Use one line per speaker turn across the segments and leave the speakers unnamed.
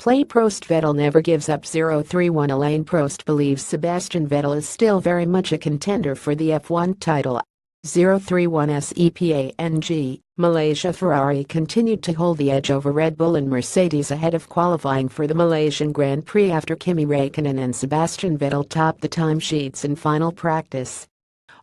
playProst. Vettel never gives up. 031 Alain Prost believes Sebastian Vettel is still very much a contender for the F1 title. 031 SEPANG, Malaysia. Ferrari continued to hold the edge over Red Bull and Mercedes ahead of qualifying for the Malaysian Grand Prix after Kimi Raikkonen and Sebastian Vettel topped the timesheets in final practice.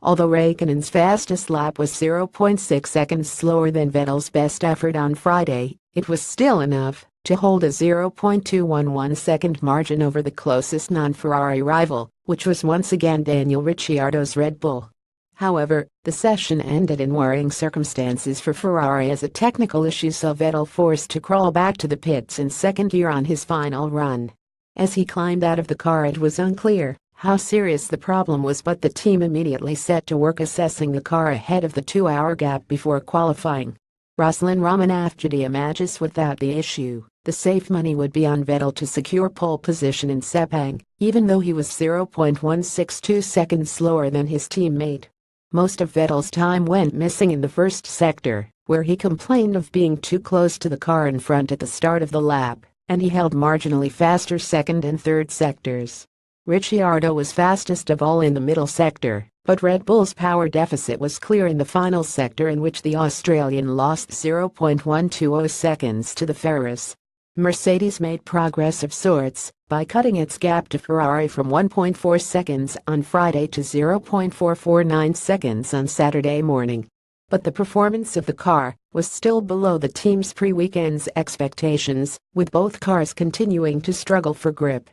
Although Raikkonen's fastest lap was 0.6 seconds slower than Vettel's best effort on Friday, it was still enough to hold a 0.211-second margin over the closest non-Ferrari rival, which was once again Daniel Ricciardo's Red Bull. However, the session ended in worrying circumstances for Ferrari as a technical issue saw Vettel forced to crawl back to the pits in second gear on his final run. As he climbed out of the car, it was unclear how serious the problem was, but the team immediately set to work assessing the car ahead of the 2-hour gap before qualifying. Ruslan Romanov imagines without the issue, the safe money would be on Vettel to secure pole position in Sepang, even though he was 0.162 seconds slower than his teammate. Most of Vettel's time went missing in the first sector, where he complained of being too close to the car in front at the start of the lap, and he held marginally faster second and third sectors. Ricciardo was fastest of all in the middle sector, but Red Bull's power deficit was clear in the final sector, in which the Australian lost 0.120 seconds to the Ferraris. Mercedes made progress of sorts by cutting its gap to Ferrari from 1.4 seconds on Friday to 0.449 seconds on Saturday morning. But the performance of the car was still below the team's pre-weekend's expectations, with both cars continuing to struggle for grip.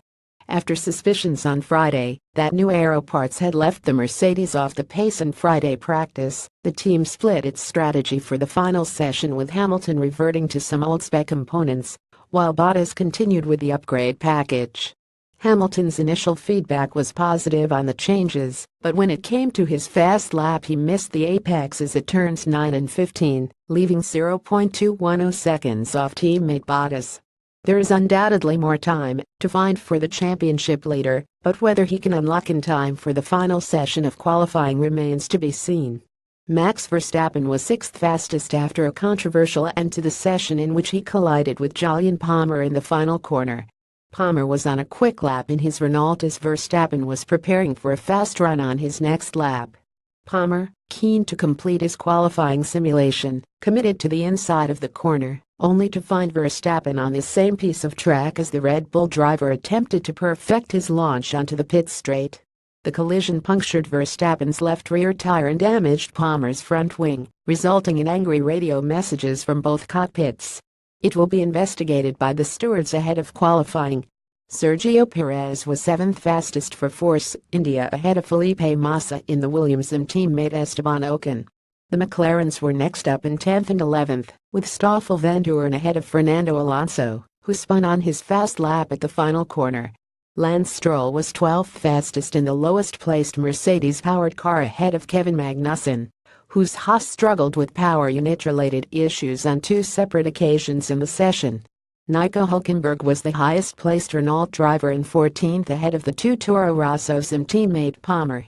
After suspicions on Friday that new aero parts had left the Mercedes off the pace in Friday practice, the team split its strategy for the final session, with Hamilton reverting to some old-spec components, while Bottas continued with the upgrade package. Hamilton's initial feedback was positive on the changes, but when it came to his fast lap, he missed the apex at turns 9 and 15, leaving 0.210 seconds off teammate Bottas. There is undoubtedly more time to find for the championship later, but whether he can unlock in time for the final session of qualifying remains to be seen. Max Verstappen was sixth fastest after a controversial end to the session in which he collided with Jolyon Palmer in the final corner. Palmer was on a quick lap in his Renault as Verstappen was preparing for a fast run on his next lap. Palmer, keen to complete his qualifying simulation, committed to the inside of the corner, only to find Verstappen on the same piece of track as the Red Bull driver attempted to perfect his launch onto the pit straight. The collision punctured Verstappen's left rear tire and damaged Palmer's front wing, resulting in angry radio messages from both cockpits. It will be investigated by the stewards ahead of qualifying. Sergio Perez was seventh fastest for Force India ahead of Felipe Massa in the Williams and teammate Esteban Ocon. The McLarens were next up in 10th and 11th, with Stoffel Vandoorne ahead of Fernando Alonso, who spun on his fast lap at the final corner. Lance Stroll was 12th fastest in the lowest-placed Mercedes-powered car ahead of Kevin Magnussen, whose Haas struggled with power unit-related issues on two separate occasions in the session. Nico Hülkenberg was the highest-placed Renault driver and 14th ahead of the two Toro Rossos and teammate Palmer.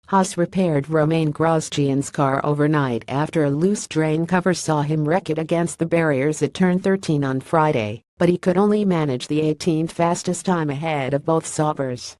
Haas repaired Romain Grosjean's car overnight after a loose drain cover saw him wreck it against the barriers at turn 13 on Friday, but he could only manage the 18th fastest time ahead of both Saubers.